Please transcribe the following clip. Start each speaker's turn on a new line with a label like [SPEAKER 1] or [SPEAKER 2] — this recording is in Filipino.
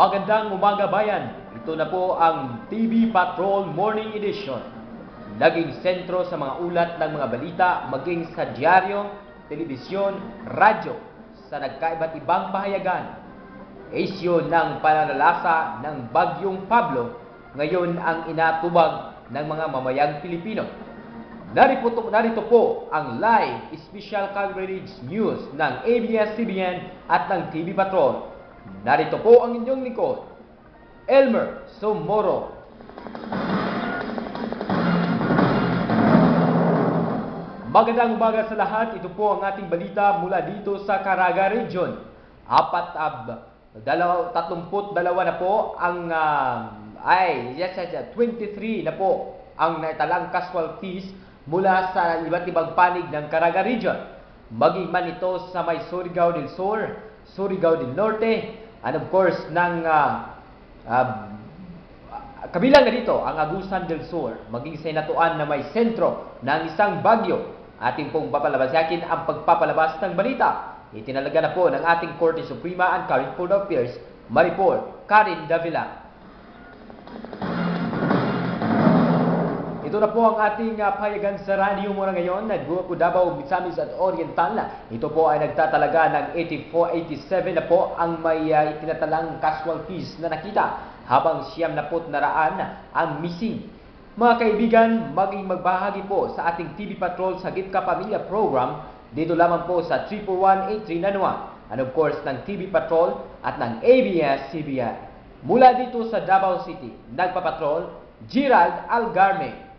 [SPEAKER 1] Magandang umaga bayan. Ito na po ang TV Patrol Morning Edition. Naging sentro sa mga ulat ng mga balita maging sa dyaryo, telebisyon, radyo sa nagkaiba't ibang pahayagan. Isyu ng pananalasa ng Bagyong Pablo ngayon ang inatubag ng mga mamayang Pilipino. Narito po ang live special coverage news ng ABS-CBN at ng TV Patrol. Narito po ang inyong lingkod, Elmer Somoro. Magandang umaga sa lahat. Ito po ang ating balita mula dito sa Caraga Region. 32 na po ang 23 na po ang naitalang casualties mula sa iba't ibang panig ng Caraga Region. Maging man ito sa may Surigao del Sur, Surigao del Norte, and of course ng kabilang na dito ang Agusan del Sur, maging sa Inatuan na may sentro ng isang bagyo. Ating pong papalabasakin ang pagpapalabas ng balita. Itinalaga na po ng ating Korte Suprema and Current Court of Affairs, Maripol Karin Davila. Ito na po ang ating payagan sa radyo muna ngayon. Nagbuo Davao, Misamis at Oriental. Ito po ay nagtatalaga ng 87 na po ang may itinatalang casualties na nakita, habang 90 ang missing. Mga kaibigan, maging magbahagi po sa ating TV Patrol sa Gitka Pamilya Program dito lamang po sa 341-8391, and of course ng TV Patrol at ng ABS-CBN. Mula dito sa Davao City, nagpapatrol Gerald Algarme.